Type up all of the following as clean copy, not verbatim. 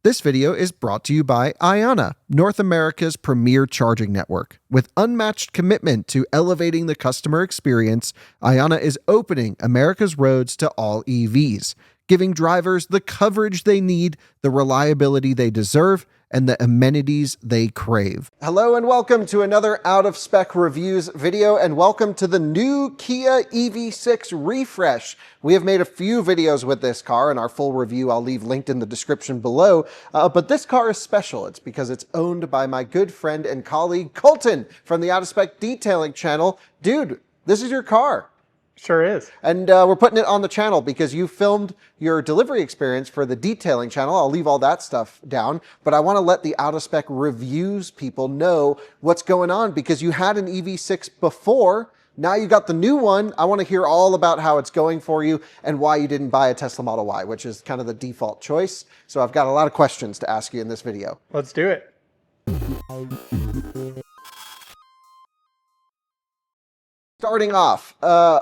This video is brought to you by Iona, North America's premier charging network. With unmatched commitment to elevating the customer experience, Iona is opening America's roads to all EVs, giving drivers the coverage they need, the reliability they deserve, and the amenities they crave. Hello and welcome to another Out of Spec Reviews video, and welcome to the new Kia EV6 refresh. We have made a few videos with this car, and our full review I'll leave linked in the description below, but this car is special. It's because it's owned by my good friend and colleague Coleton from the Out of Spec Detailing channel. Dude, this is your car. Sure is. And we're putting it on the channel because you filmed your delivery experience for the detailing channel. I'll leave all that stuff down, but I want to let the Out of Spec Reviews people know what's going on because you had an EV6 before. Now you got the new one. I want to hear all about how it's going for you and why you didn't buy a Tesla Model Y, which is kind of the default choice. So I've got a lot of questions to ask you in this video. Let's do it. Starting off,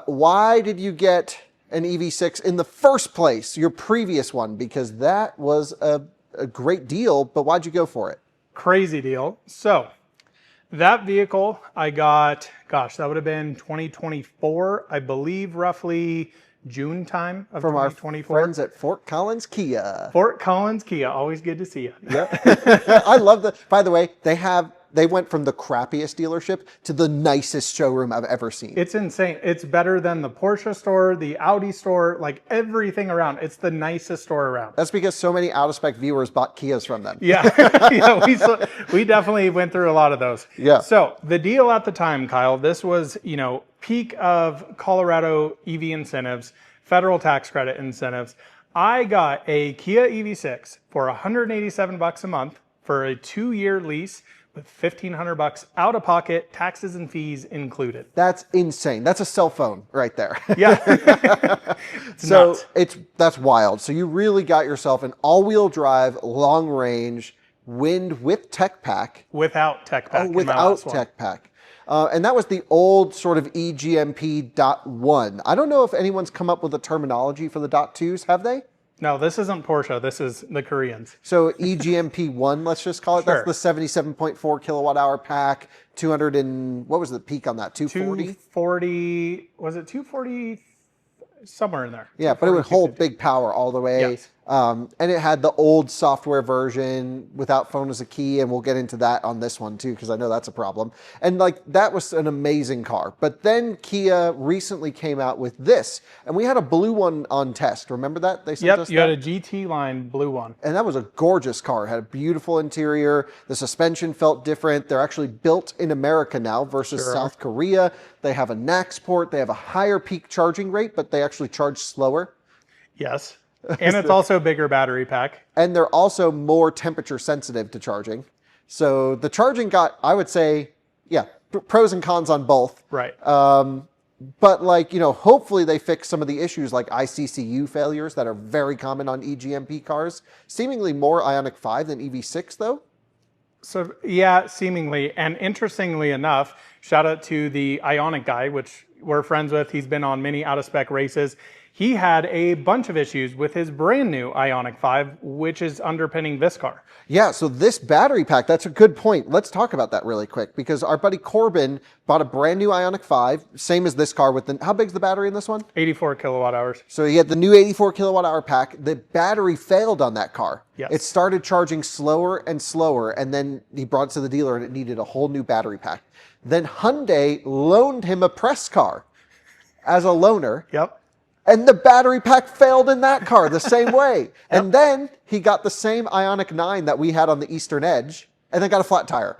why did you get an EV6 in the first place, your previous one? Because that was a great deal, but why'd you go for it? Crazy deal. So that vehicle I got, gosh, that would have been 2024, I believe, roughly June time of From 2024. Our friends at Fort Collins Kia. Fort Collins Kia, always good to see you. Yep. I love that. By the way, they went from the crappiest dealership to the nicest showroom I've ever seen. It's insane. It's better than the Porsche store, the Audi store, like everything around. It's the nicest store around. That's because so many Out of Spec viewers bought Kias from them. Yeah, yeah, we definitely went through a lot of those. Yeah. So the deal at the time, Kyle, this was, peak of Colorado EV incentives, federal tax credit incentives. I got a Kia EV6 for $187 a month for a 2-year lease, with $1,500 out of pocket, taxes and fees included. That's insane. That's a cell phone right there. Yeah. So that's wild. So you really got yourself an all-wheel drive, long range, wind with tech pack. Without tech pack. Oh, without tech pack. And that was the old sort of EGMP.1. I don't know if anyone's come up with a terminology for the .2s, have they? No, this isn't Porsche. This is the Koreans. So EGMP1, let's just call it. Sure. That's the 77.4 kilowatt hour pack. 200 and what was the peak on that? 240? 240. Was it 240? Somewhere in there. Yeah, but it would hold big power all the way. Yes. And it had the old software version without phone as a key, and we'll get into that on this one too, because I know that's a problem. And that was an amazing car. But then Kia recently came out with this, and we had a blue one on test. Remember that? They sent us that? You had a GT line blue one. And that was a gorgeous car. It had a beautiful interior. The suspension felt different. They're actually built in America now versus South Korea. They have a NACS port. They have a higher peak charging rate, but they actually charge slower. Yes. And it's also a bigger battery pack. And they're also more temperature sensitive to charging. So the charging got, I would say, yeah, pros and cons on both. Right. But hopefully they fix some of the issues like ICCU failures that are very common on EGMP cars. Seemingly more Ioniq 5 than EV6 though. So yeah, seemingly. And interestingly enough, shout out to the Ioniq guy, which we're friends with. He's been on many out of spec races. He had a bunch of issues with his brand new Ioniq 5, which is underpinning this car. Yeah, so this battery pack, that's a good point. Let's talk about that really quick because our buddy Corbin bought a brand new Ioniq 5, same as this car with how big's the battery in this one? 84 kilowatt hours. So he had the new 84 kilowatt hour pack. The battery failed on that car. Yes. It started charging slower and slower, and then he brought it to the dealer and it needed a whole new battery pack. Then Hyundai loaned him a press car as a loaner. Yep. And the battery pack failed in that car the same way. Yep. And then he got the same Ioniq 9 that we had on the Eastern Edge and then got a flat tire.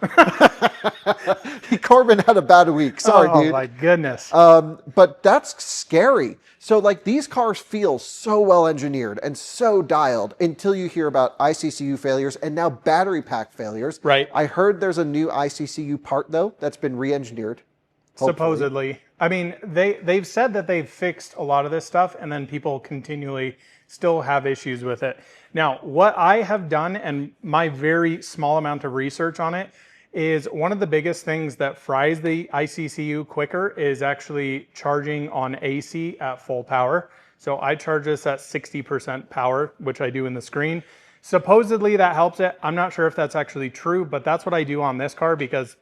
Corbin had a bad week. Sorry, dude. Oh, my goodness. But that's scary. So these cars feel so well engineered and so dialed until you hear about ICCU failures and now battery pack failures. Right. I heard there's a new ICCU part though that's been re-engineered. Supposedly. I mean, they've said that they've fixed a lot of this stuff and then people continually still have issues with it. Now, what I have done and my very small amount of research on it is one of the biggest things that fries the ICCU quicker is actually charging on AC at full power. So I charge this at 60% power, which I do in the screen. Supposedly that helps it. I'm not sure if that's actually true, but that's what I do on this car because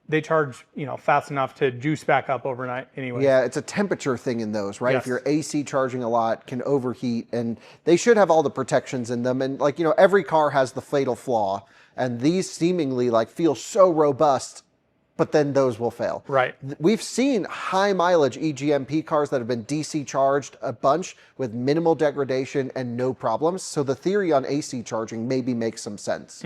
they charge, fast enough to juice back up overnight anyway. Yeah, it's a temperature thing in those, right? Yes. If you're AC charging a lot, can overheat, and they should have all the protections in them. And every car has the fatal flaw, and these seemingly feel so robust, but then those will fail. Right. We've seen high mileage EGMP cars that have been DC charged a bunch with minimal degradation and no problems. So the theory on AC charging maybe makes some sense.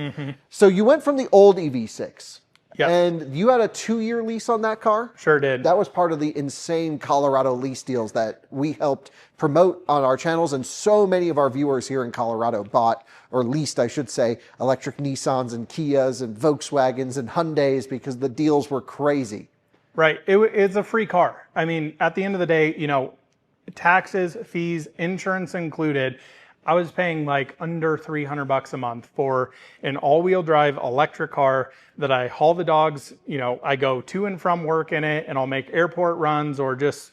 So you went from the old EV6. Yep. And you had a 2-year lease on that car? Sure did. That was part of the insane Colorado lease deals that we helped promote on our channels. And so many of our viewers here in Colorado bought, or leased, I should say, electric Nissans and Kias and Volkswagens and Hyundais because the deals were crazy. Right. It's a free car. I mean, at the end of the day, taxes, fees, insurance included, I was paying under $300 a month for an all-wheel drive electric car that I haul the dogs. I go to and from work in it, and I'll make airport runs or just,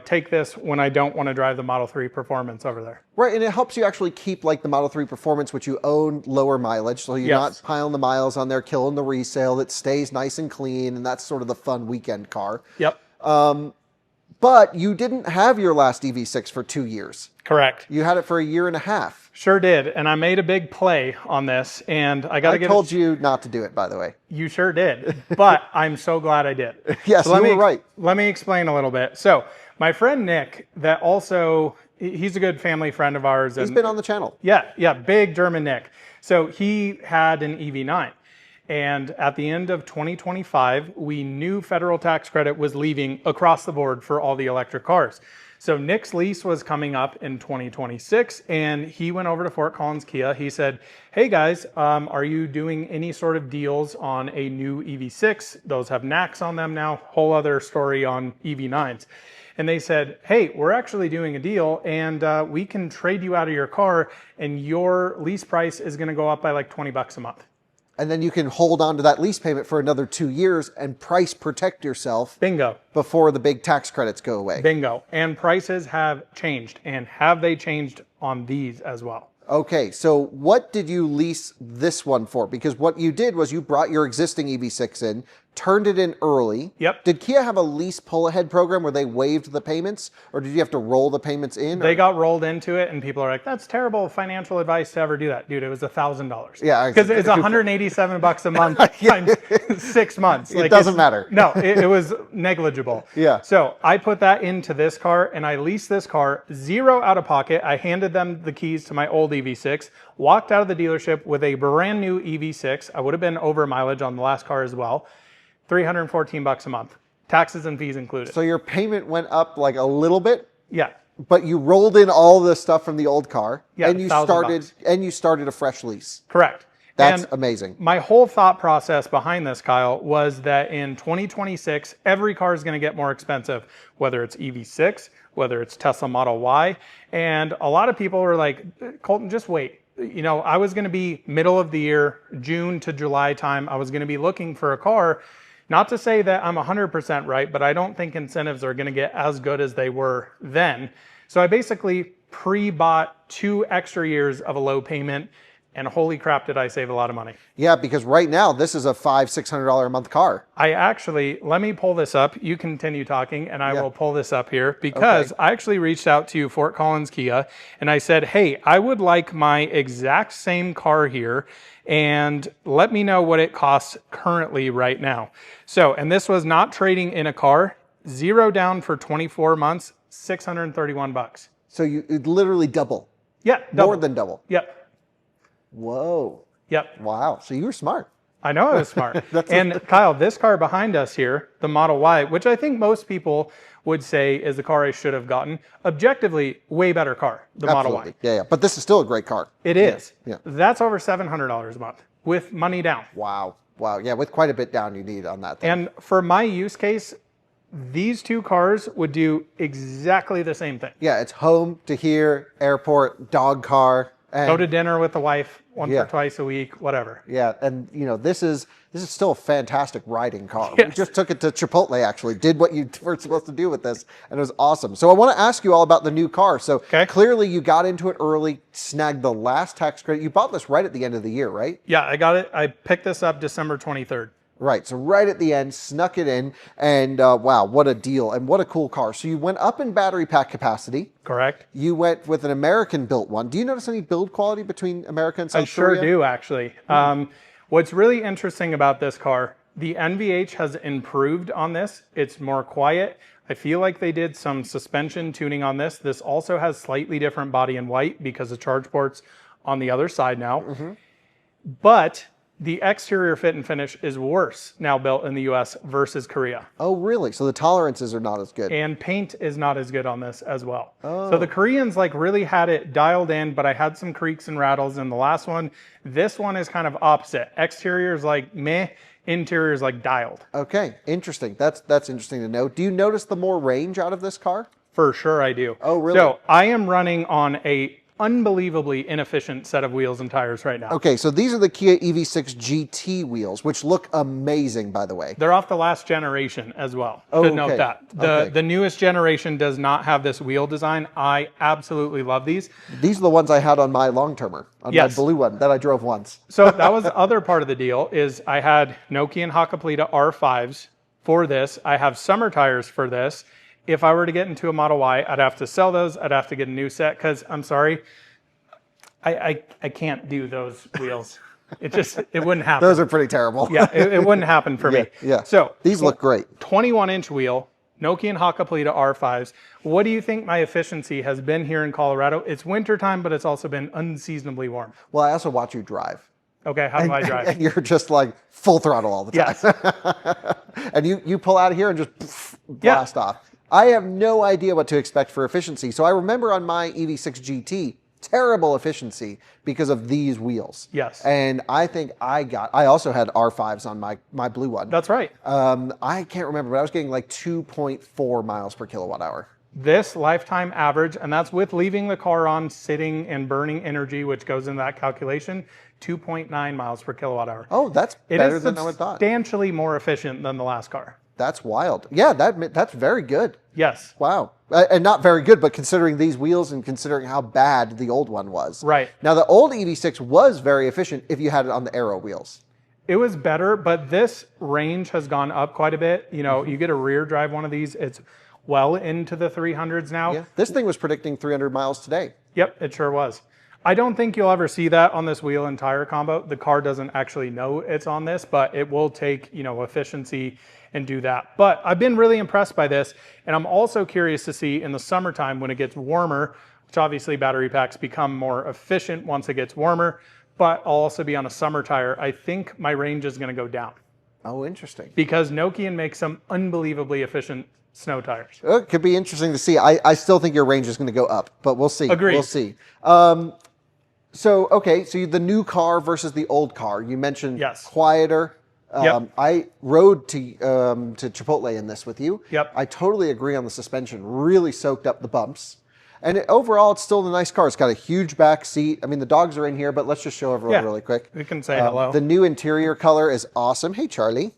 take this when I don't want to drive the Model 3 Performance over there. Right, and it helps you actually keep the Model 3 Performance, which you own, lower mileage, so you're not piling the miles on there, killing the resale. It stays nice and clean, and that's sort of the fun weekend car. Yep. But you didn't have your last EV6 for 2 years. Correct. You had it for 1.5 years. Sure did, and I made a big play on this, and I told you not to do it, by the way. You sure did, but I'm so glad I did. Yes, you were right. Let me explain a little bit. So my friend Nick, he's a good family friend of ours. He's been on the channel. Yeah, big German Nick. So he had an EV9. And at the end of 2025, we knew federal tax credit was leaving across the board for all the electric cars. So Nick's lease was coming up in 2026, and he went over to Fort Collins Kia. He said, hey guys, are you doing any sort of deals on a new EV6? Those have NACS on them now, whole other story on EV9s. And they said, hey, we're actually doing a deal, and we can trade you out of your car, and your lease price is gonna go up by $20 a month. And then you can hold on to that lease payment for another 2 years and price protect yourself. Bingo. Before the big tax credits go away. Bingo. And prices have changed. And have they changed on these as well? Okay, so what did you lease this one for? Because what you did was you brought your existing EV6 in, turned it in early. Yep. Did Kia have a lease pull-ahead program where they waived the payments? Or did you have to roll the payments in? They got rolled into it, and people are like, that's terrible financial advice to ever do that. Dude, it was $1,000. Yeah. Because it's $187 a month times 6 months. It doesn't matter. No, it was negligible. Yeah. So I put that into this car, and I leased this car, zero out of pocket. I handed them the keys to my old EV6, walked out of the dealership with a brand new EV6. I would have been over mileage on the last car as well. $314 a month, taxes and fees included. So your payment went up a little bit? Yeah. But you rolled in all the stuff from the old car, yeah, and you started a fresh lease. Correct. That's amazing. My whole thought process behind this, Kyle, was that in 2026, every car is going to get more expensive, whether it's EV6, whether it's Tesla Model Y. And a lot of people were like, Colton, just wait. I was going to be middle of the year, June to July time. I was going to be looking for a car. Not to say that I'm 100% right, but I don't think incentives are going to get as good as they were then. So I basically pre-bought 2 extra years of a low payment, and holy crap, did I save a lot of money. Yeah, because right now, this is a $500-600 a month car. Let me pull this up. You continue talking, and I will pull this up here because I actually reached out to Fort Collins Kia, and I said, hey, I would like my exact same car here, and let me know what it costs currently right now. So, and this was not trading in a car, zero down for 24 months, $631. So you literally double. Yeah, double. More than double. Yep. Whoa. Yep. Wow. So you were smart. I know I was smart. And Kyle, this car behind us here, the Model Y, which I think most people would say is the car I should have gotten, objectively, way better car, the Model Y. Yeah. But this is still a great car. It is. Yeah. That's over $700 a month with money down. Wow. Yeah, with quite a bit down you need on that thing. And for my use case, these 2 cars would do exactly the same thing. Yeah, it's home to here, airport, dog car. Go to dinner with the wife, once or twice a week, whatever. Yeah, and you know, this is still a fantastic riding car. Yes. We just took it to Chipotle, actually, did what you were supposed to do with this, and it was awesome. So I want to ask you all about the new car. So clearly you got into it early, snagged the last tax credit. You bought this right at the end of the year, right? Yeah, I got it. I picked this up December 23rd. Right, so right at the end, snuck it in, and wow, what a deal, and what a cool car. So you went up in battery pack capacity. Correct. You went with an American-built one. Do you notice any build quality between America and South Korea? I sure do, actually. What's really interesting about this car, the NVH has improved on this. It's more quiet. I feel like they did some suspension tuning on this. This also has slightly different body in white because the charge port's on the other side now. But the exterior fit and finish is worse now built in the US versus Korea. Oh, really? So the tolerances are not as good. And paint is not as good on this as well. Oh. So the Koreans like really had it dialed in, but I had some creaks and rattles in the last one. This one is kind of opposite. Exterior is like meh, interior is like dialed. Okay, interesting. That's interesting to know. Do you notice the more range out of this car? For sure I do. Oh, really? So I am running on a unbelievably inefficient set of wheels and tires right now. Okay, so these are the Kia EV6 GT wheels, which look amazing, by the way. They're off the last generation as well. Should note that. The newest generation does not have this wheel design. I absolutely love these. These are the ones I had on my long-termer, on my blue one that I drove once. So that was the other part of the deal, is I had Nokia and Hakkapeliitta R5s for this. I have summer tires for this. If I were to get into a Model Y, I'd have to sell those. I'd have to get a new set because I'm sorry, I can't do those wheels. It wouldn't happen. Those are pretty terrible. Yeah, it wouldn't happen for me. Yeah. So these look great. 21-inch wheel, Nokia and Hakkapeliitta R5s. What do you think my efficiency has been here in Colorado? It's wintertime, but it's also been unseasonably warm. Well, I also watch you drive. Okay, how do I drive? And you're just like full throttle all the time. Yes. And you pull out of here and just blast off. I have no idea what to expect for efficiency. So I remember on my EV6 GT, terrible efficiency because of these wheels. Yes. And I think I also had R5s on my blue one. That's right. I can't remember, but I was getting like 2.4 miles per kilowatt hour. This lifetime average, and that's with leaving the car on, sitting and burning energy, which goes in that calculation, 2.9 miles per kilowatt hour. Oh, that's better than I would thought. Substantially more efficient than the last car. That's wild. Yeah, that's very good. Yes. Wow. And not very good, but considering these wheels and considering how bad the old one was. Right. Now, the old EV6 was very efficient if you had it on the Aero wheels. It was better, but this range has gone up quite a bit. You know, you get a rear drive one of these, it's well into the 300s now. Yeah. This thing was predicting 300 miles today. Yep, it sure was. I don't think you'll ever see that on this wheel and tire combo. The car doesn't actually know it's on this, but it will take, you know, efficiency and do that. But I've been really impressed by this, and I'm also curious to see in the summertime when it gets warmer, which obviously battery packs become more efficient once it gets warmer, but I'll also be on a summer tire. I think my range is going to go down. Oh, interesting. Because Nokian makes some unbelievably efficient snow tires. It could be interesting to see. I still think your range is going to go up, but we'll see. Agreed. We'll see. So the new car versus the old car. You mentioned quieter. I rode to Chipotle in this with you. Yep. I totally agree on the suspension. Really soaked up the bumps. And overall, it's still a nice car. It's got a huge back seat. I mean, the dogs are in here, but let's just show everyone really quick. We can say hello. The new interior color is awesome. Hey, Charlie.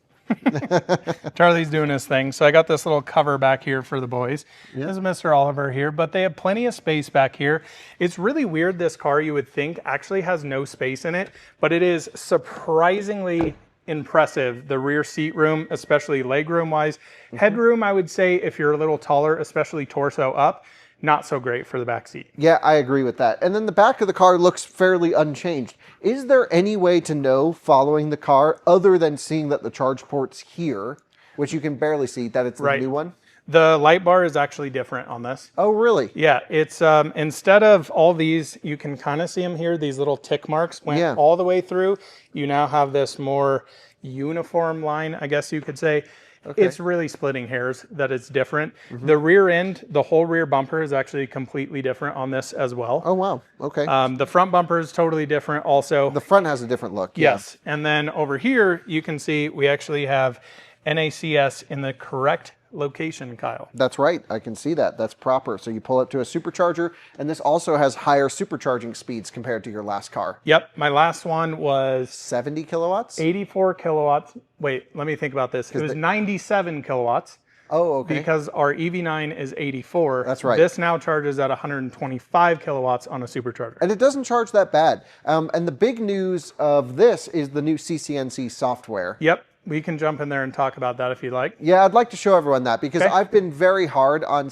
Charlie's doing his thing. So I got this little cover back here for the boys. This is Mr. Oliver here, but they have plenty of space back here. It's really weird, this car, you would think, actually has no space in it, but it is surprisingly impressive. The rear seat room, especially leg room wise. Headroom, I would say, if you're a little taller, especially torso up, not so great for the back seat. Yeah, I agree with that. And then the back of the car looks fairly unchanged. Is there any way to know, following the car, other than seeing that the charge port's here, which you can barely see, that it's the new one? The light bar is actually different on this. Oh, really? Yeah, it's instead of all these, you can kind of see them here, these little tick marks went all the way through. You now have this more uniform line, I guess you could say. Okay. It's really splitting hairs that it's different. The rear end, the whole rear bumper is actually completely different on this as well. Oh, wow. Okay. The front bumper is totally different also. The front has a different look. Yes. And then over here, you can see we actually have NACS in the correct location, Kyle. That's right. I can see that. That's proper. So you pull up to a supercharger, and this also has higher supercharging speeds compared to your last car. Yep, my last one was 70 kilowatts? 84 kilowatts. Wait, let me think about this. It was 97 kilowatts. Oh, okay. Because our EV9 is 84. That's right. This now charges at 125 kilowatts on a supercharger. And it doesn't charge that bad. And the big news of this is the new CCNC software. Yep. We can jump in there and talk about that if you'd like. Yeah, I'd like to show everyone that because Okay. I've been very hard on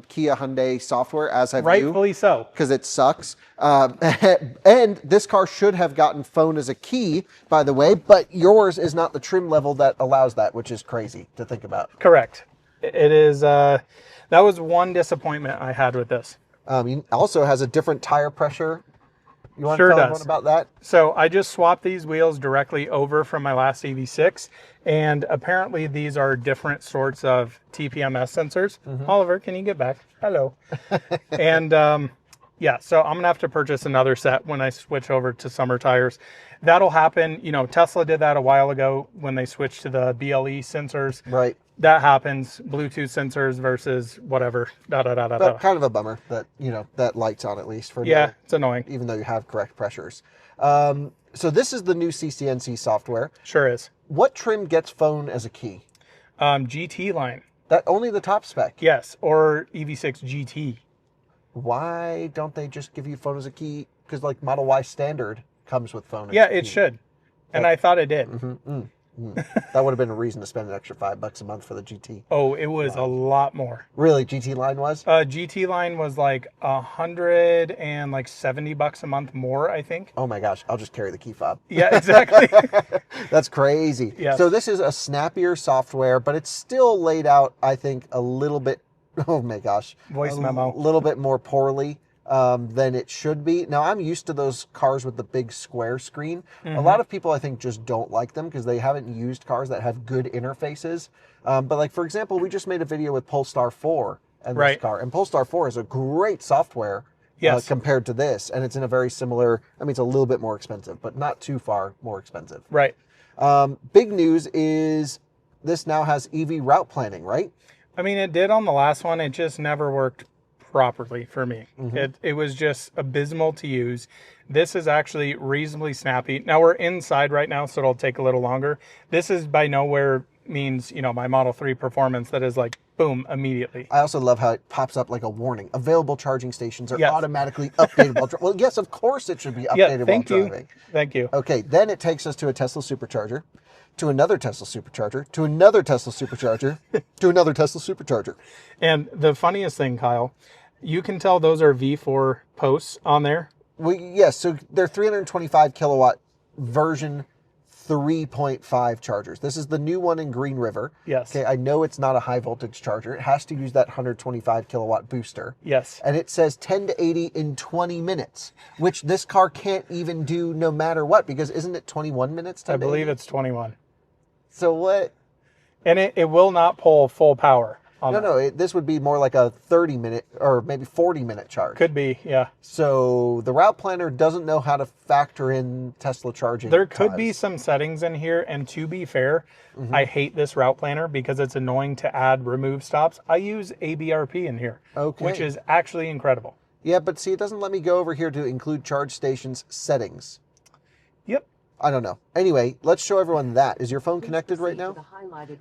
Kia Hyundai software, as have you. Rightfully so. Because it sucks. And this car should have gotten phone as a key, by the way, but yours is not the trim level that allows that, which is crazy to think about. Correct. It is, that was one disappointment I had with this. It also has a different tire pressure. You want Sure to tell does. everyone about that? So I just swapped these wheels directly over from my last EV6, and apparently these are different sorts of TPMS sensors. Oliver, can you get back? Hello. And yeah, so I'm gonna have to purchase another set when I switch over to summer tires. That'll happen. You know, Tesla did that a while ago when they switched to the BLE sensors. Right. That happens. Bluetooth sensors versus whatever. But kind of a bummer that, that light's on at least for Yeah, now, it's annoying. even though you have correct pressures. So this is the new CCNC software. Sure is. What trim gets phone as a key? GT line. That only the top spec. Yes, or EV6 GT. Why don't they just give you phone as a key? Because like Model Y standard comes with phone as Yeah, a key. it should. And I thought it did. That would have been a reason to spend an extra $5 a month for the GT. Oh, it was a lot more. Really, GT line was? GT line was like $170 a month more, I think. Oh my gosh, I'll just carry the key fob. Yeah, exactly. That's crazy. Yes. So this is a snappier software, but it's still laid out, I think, a little bit, oh my gosh. Voice memo. A little bit more poorly than it should be. Now, I'm used to those cars with the big square screen. A lot of people, I think, just don't like them because they haven't used cars that have good interfaces. But like, for example, we just made a video with Polestar 4 and this car. And Polestar 4 is a great software compared to this. And it's in a very similar, I mean, it's a little bit more expensive, but not too far more expensive. Right. Big news is this now has EV route planning, right? I mean, it did on the last one. It just never worked properly for me. It was just abysmal to use. This is actually reasonably snappy. Now we're inside right now, so it'll take a little longer. This is by nowhere means, my Model 3 performance that is like, boom, immediately. I also love how it pops up like a warning. Available charging stations are automatically updated while driving. Well, yes, of course it should be updated while driving. Thank you. Okay, then it takes us to a Tesla supercharger, to another Tesla supercharger, to another Tesla supercharger, to another Tesla supercharger. And the funniest thing, Kyle, you can tell those are V4 posts on there. Well, yes, so they're 325 kilowatt version 3.5 chargers. This is the new one in Green River. Yes. Okay, I know it's not a high voltage charger. It has to use that 125 kilowatt booster. Yes. And it says 10 to 80 in 20 minutes, which this car can't even do no matter what, because isn't it 21 minutes? I believe it's 21. So what? And it will not pull full power. No, this would be more like a 30-minute or maybe 40-minute charge. Could be, yeah. So the route planner doesn't know how to factor in Tesla charging. There could be some settings in here, and to be fair, I hate this route planner because it's annoying to add remove stops. I use ABRP in here, which is actually incredible. Yeah, but see, it doesn't let me go over here to include charge stations settings. Yep. I don't know. Anyway, let's show everyone that. Is your phone connected right now?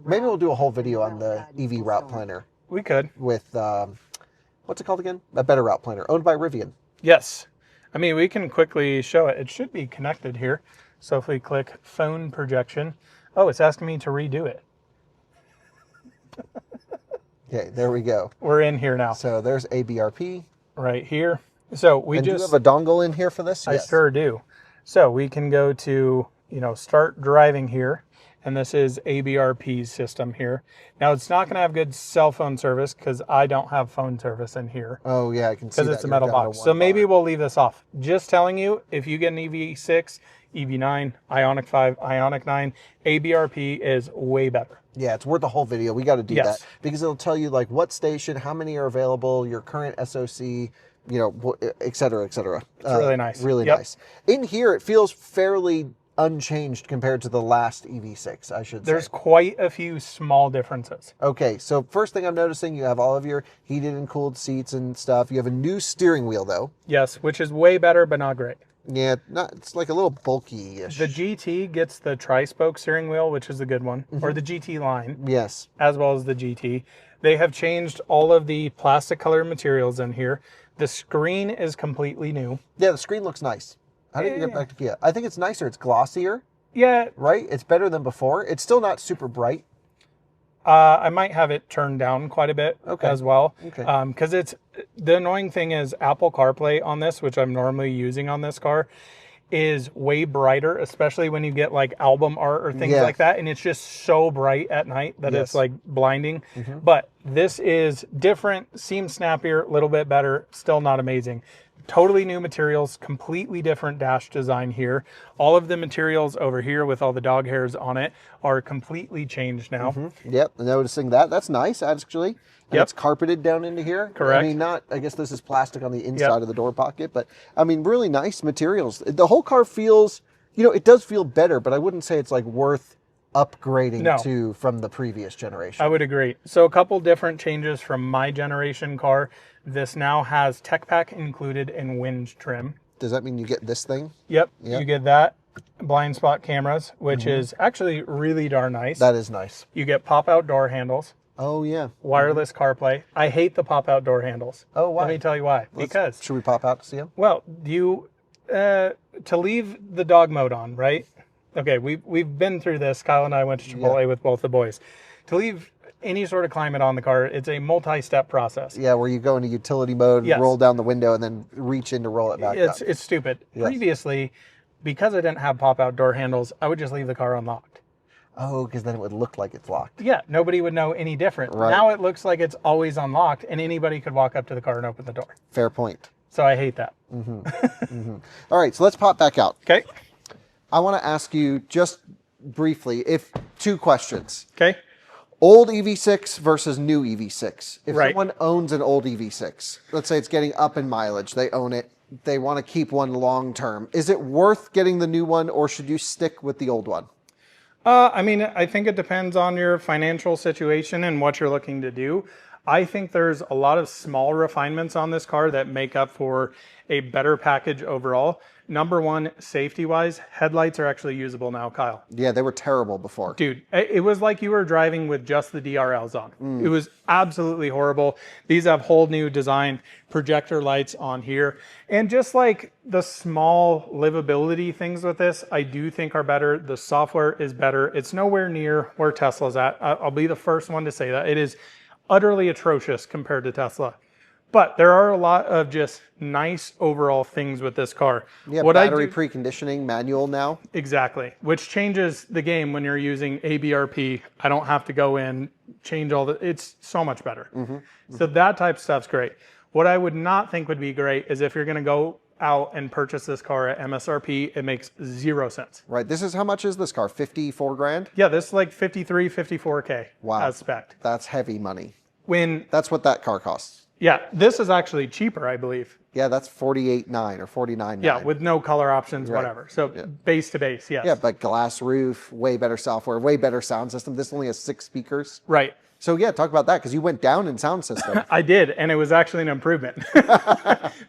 Maybe we'll do a whole video on the EV route planner. We could. With, what's it called again? A Better Route Planner, owned by Rivian. Yes. I mean, we can quickly show it. It should be connected here. So if we click phone projection, oh, it's asking me to redo it. Okay, there we go. We're in here now. So there's ABRP. Right here. So we do you have a dongle in here for this? I sure do. So we can go to, start driving here. And this is ABRP's system here. Now, it's not going to have good cell phone service because I don't have phone service in here. Oh, yeah, I can see that. Because it's a metal box. So maybe we'll leave this off. Just telling you, if you get an EV6, EV9, Ioniq 5, Ioniq 9, ABRP is way better. Yeah, it's worth a whole video. We got to do that. Because it'll tell you, like, what station, how many are available, your current SOC, et cetera, et cetera. It's really nice. Really nice. In here, it feels fairly unchanged compared to the last EV6, I should say. There's quite a few small differences. Okay, so first thing I'm noticing, you have all of your heated and cooled seats and stuff. You have a new steering wheel, though. Yes, which is way better, but not great. Yeah, it's like a little bulky-ish. The GT gets the tri-spoke steering wheel, which is a good one, or the GT line. Yes. As well as the GT. They have changed all of the plastic color materials in here. The screen is completely new. Yeah, the screen looks nice. How did you get back to Kia? I think it's nicer. It's glossier. Yeah. Right? It's better than before. It's still not super bright. I might have it turned down quite a bit as well. Okay. Because the annoying thing is Apple CarPlay on this, which I'm normally using on this car, is way brighter, especially when you get like album art or things like that. And it's just so bright at night that it's like blinding. But this is different, seems snappier, a little bit better, still not amazing. Totally new materials, completely different dash design here. All of the materials over here with all the dog hairs on it are completely changed now. Yep, noticing that. That's nice, actually. And it's carpeted down into here. Correct. I mean, I guess this is plastic on the inside of the door pocket, but I mean, really nice materials. The whole car feels, it does feel better, but I wouldn't say it's like worth upgrading to from the previous generation. I would agree. So a couple different changes from my generation car. This now has tech pack included in winch trim. Does that mean you get this thing? Yep. You get that. Blind spot cameras, which is actually really darn nice. That is nice. You get pop-out door handles. Oh, yeah. Wireless CarPlay. I hate the pop-out door handles. Oh, why? Let me tell you why. Because... Should we pop out to see them? Well, to leave the dog mode on, right? Okay, we've been through this. Kyle and I went to Chipotle with both the boys. To leave any sort of climate on the car, it's a multi-step process. Yeah, where you go into utility mode, roll down the window, and then reach in to roll it back up. It's stupid. Previously, because I didn't have pop-out door handles, I would just leave the car unlocked. Oh, because then it would look like it's locked. Yeah, nobody would know any different. Right. Now it looks like it's always unlocked, and anybody could walk up to the car and open the door. Fair point. So I hate that. All right, so let's pop back out. Okay. I want to ask you just briefly, two questions. Okay. Old EV6 versus new EV6. If Right. someone owns an old EV6, let's say it's getting up in mileage, they own it, they want to keep one long term. Is it worth getting the new one, or should you stick with the old one? I mean, I think it depends on your financial situation and what you're looking to do. I think there's a lot of small refinements on this car that make up for a better package overall. Number one, safety-wise, headlights are actually usable now, Kyle. Yeah, they were terrible before. Dude, it was like you were driving with just the DRLs on. It was absolutely horrible. These have whole new design, projector lights on here. And just like the small livability things with this, I do think are better. The software is better. It's nowhere near where Tesla's at. I'll be the first one to say that. It is utterly atrocious compared to Tesla. But there are a lot of just nice overall things with this car. Yeah, battery preconditioning manual now. Exactly, which changes the game when you're using ABRP. I don't have to go in, change all the, it's so much better. So that type of stuff's great. What I would not think would be great is if you're gonna go out and purchase this car at MSRP, it makes 0 sense. Right, how much is this car, 54 grand? Yeah, this is like 53, 54K as spec. That's heavy money. That's what that car costs. Yeah, this is actually cheaper, I believe. Yeah, that's 48.9 or 49.9. Yeah, with no color options, whatever. So base to base, yes. Yeah, but glass roof, way better software, way better sound system. This only has 6 speakers. Right. So yeah, talk about that, because you went down in sound system. I did, and it was actually an improvement.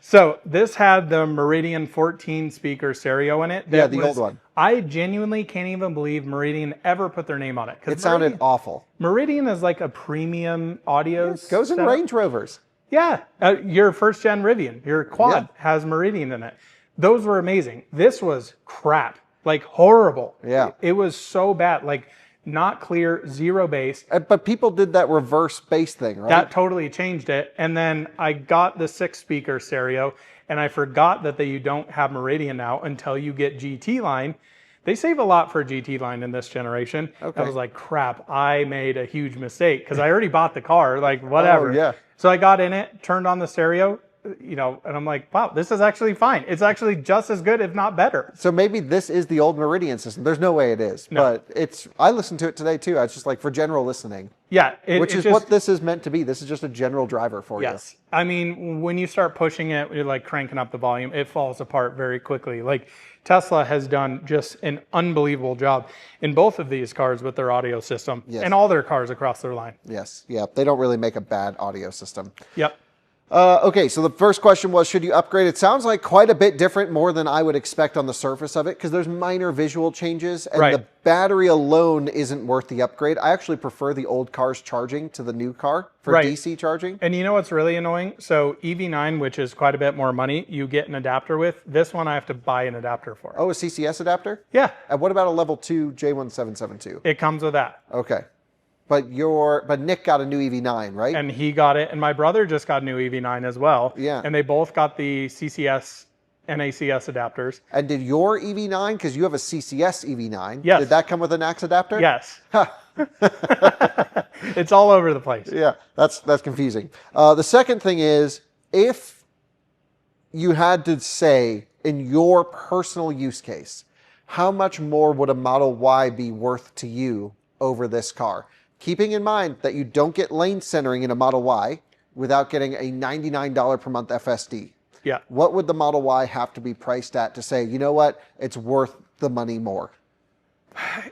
So this had the Meridian 14 speaker stereo in it. Yeah, the old one. I genuinely can't even believe Meridian ever put their name on it. It sounded awful. Meridian is like a premium audio. It goes in Range Rovers. Yeah, your first gen Rivian, your quad has Meridian in it. Those were amazing. This was crap, like horrible. Yeah. It was so bad, like not clear, 0 bass. But people did that reverse bass thing, right? That totally changed it. And then I got the 6 speaker stereo, and I forgot that you don't have Meridian now until you get GT line. They save a lot for GT line in this generation. Okay. I was like, crap, I made a huge mistake because I already bought the car, like whatever. Oh, yeah. So I got in it, turned on the stereo, you know, and I'm like, wow, this is actually fine. It's actually just as good, if not better. So maybe this is the old Meridian system. There's no way it is, but I listened to it today too. I was just like for general listening. Yeah. Which is what this is meant to be. This is just a general driver for you. Yes. I mean, when you start pushing it, you're like cranking up the volume, it falls apart very quickly. Like Tesla has done just an unbelievable job in both of these cars with their audio system and all their cars across their line. Yes. Yeah. They don't really make a bad audio system. Yep. Okay, so the first question was, should you upgrade? It sounds like quite a bit different, more than I would expect on the surface of it, because there's minor visual changes, and the battery alone isn't worth the upgrade. I actually prefer the old car's charging to the new car for DC charging. And you know what's really annoying? So EV9, which is quite a bit more money, you get an adapter with. This one I have to buy an adapter for. Oh, a CCS adapter? Yeah. And what about a level 2 J1772? It comes with that. Okay. But Nick got a new EV9, right? And he got it, and my brother just got a new EV9 as well. Yeah. And they both got the CCS, NACS adapters. And did your EV9, because you have a CCS EV9, yes. Did that come with a NACS adapter? Yes. It's all over the place. Yeah, that's confusing. The second thing is, if you had to say, in your personal use case, how much more would a Model Y be worth to you over this car? Keeping in mind that you don't get lane centering in a Model Y without getting a $99 per month FSD. Yeah. What would the Model Y have to be priced at to say, you know what, it's worth the money more?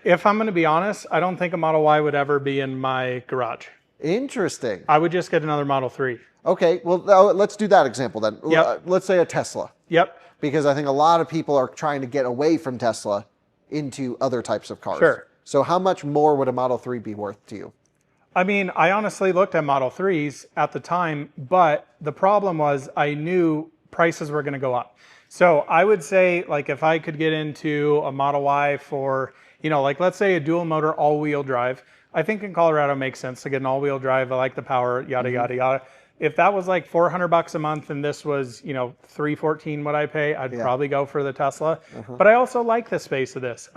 If I'm going to be honest, I don't think a Model Y would ever be in my garage. Interesting. I would just get another Model 3. Okay, well, let's do that example then. Yep. Let's say a Tesla. Yep. Because I think a lot of people are trying to get away from Tesla into other types of cars. Sure. So how much more would a Model 3 be worth to you? I mean, I honestly looked at Model 3s at the time, but the problem was I knew prices were going to go up. So I would say, like, if I could get into a Model Y for, you know, like, let's say a dual motor all-wheel drive, I think in Colorado it makes sense to get an all-wheel drive. I like the power, yada, yada, yada. If that was like $400 a month and this was, you know, $314 what I pay, I'd probably go for the Tesla. But I also like the space of this.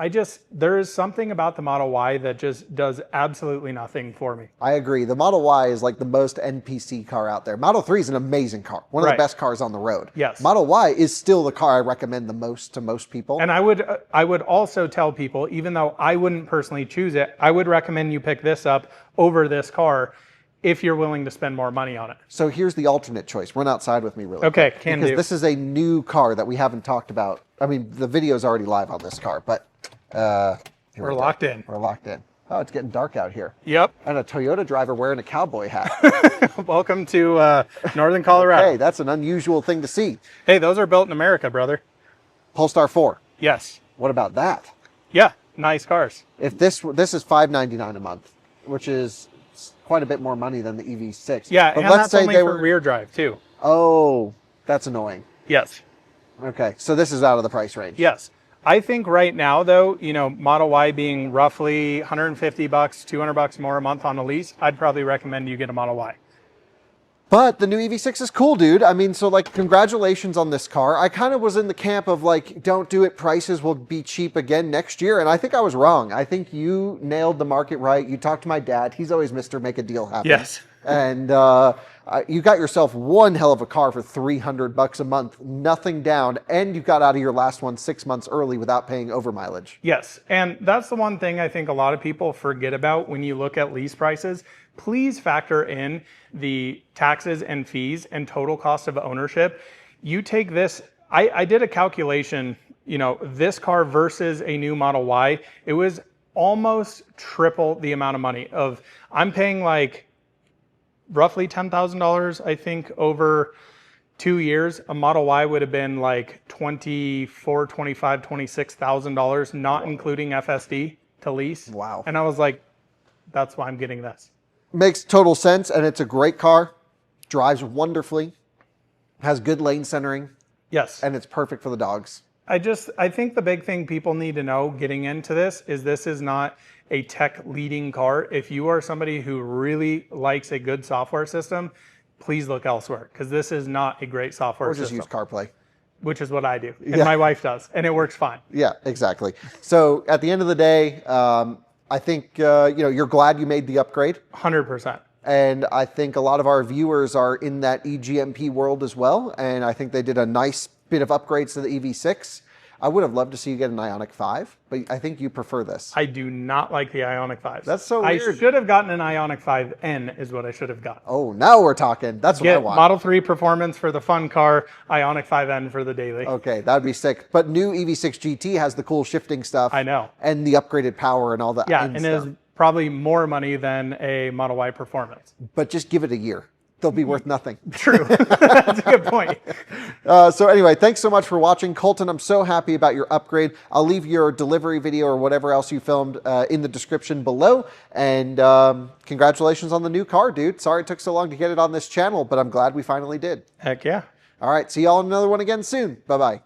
There is something about the Model Y that just does absolutely nothing for me. I agree. The Model Y is like the most NPC car out there. Model 3 is an amazing car. One of the best cars on the road. Yes. Model Y is still the car I recommend the most to most people. And I would also tell people, even though I wouldn't personally choose it, I would recommend you pick this up over this car if you're willing to spend more money on it. So here's the alternate choice. Run outside with me really quick. Okay, because this is a new car that we haven't talked about. I mean, the video is already live on this car, but we're locked in. We're locked in. Oh, it's getting dark out here. Yep. And a Toyota driver wearing a cowboy hat. Welcome to Northern Colorado. Hey, that's an unusual thing to see. Hey, those are built in America, brother. Polestar 4. Yes. What about that? Yeah, nice cars. If this is $599 a month, which is quite a bit more money than the EV6. Yeah, but and let's that's say only for rear drive too. Oh, that's annoying. Yes. Okay, so this is out of the price range. Yes. I think right now though, you know, Model Y being roughly $150, $200 more a month on a lease, I'd probably recommend you get a Model Y. But the new EV6 is cool, dude. I mean, so like, congratulations on this car. I kind of was in the camp of like, don't do it. Prices will be cheap again next year. And I think I was wrong. I think you nailed the market right. You talked to my dad. He's always Mr. Make a Deal happen. Yes. And you got yourself one hell of a car for $300 a month, nothing down. And you got out of your last one 6 months early without paying over mileage. Yes. And that's the one thing I think a lot of people forget about when you look at lease prices. Please factor in the taxes and fees and total cost of ownership. You take this, I did a calculation, you know, this car versus a new Model Y, it was almost triple the amount of money of, I'm paying like roughly $10,000, I think, over 2 years. A Model Y would have been like $24,000, $25,000, $26,000, not including FSD to lease. Wow. And I was like, that's why I'm getting this. Makes total sense, and it's a great car. Drives wonderfully. Has good lane centering. Yes. And it's perfect for the dogs. I think the big thing people need to know getting into this is not a tech leading car. If you are somebody who really likes a good software system, please look elsewhere, because this is not a great software system. Or just use CarPlay. Which is what I do, and my wife does, and it works fine. Yeah, exactly. So at the end of the day, I think you know, you're glad you made the upgrade. 100%. And I think a lot of our viewers are in that eGMP world as well. And I think they did a nice bit of upgrades to the EV6. I would have loved to see you get an Ioniq 5, but I think you prefer this. I do not like the Ioniq 5s. That's so weird. I should have gotten an Ioniq 5N is what I should have gotten. Oh, now we're talking. That's what I want. Model 3 performance for the fun car, Ioniq 5N for the daily. Okay, that'd be sick. But new EV6 GT has the cool shifting stuff. I know. And the upgraded power and all that. Yeah, and is probably more money than a Model Y performance. But just give it a year. They'll be worth nothing. True. That's a good point. So anyway, thanks so much for watching. Colton, I'm so happy about your upgrade. I'll leave your delivery video or whatever else you filmed in the description below. And congratulations on the new car, dude. Sorry it took so long to get it on this channel, but I'm glad we finally did. Heck yeah. All right, see y'all in another one again soon. Bye-bye.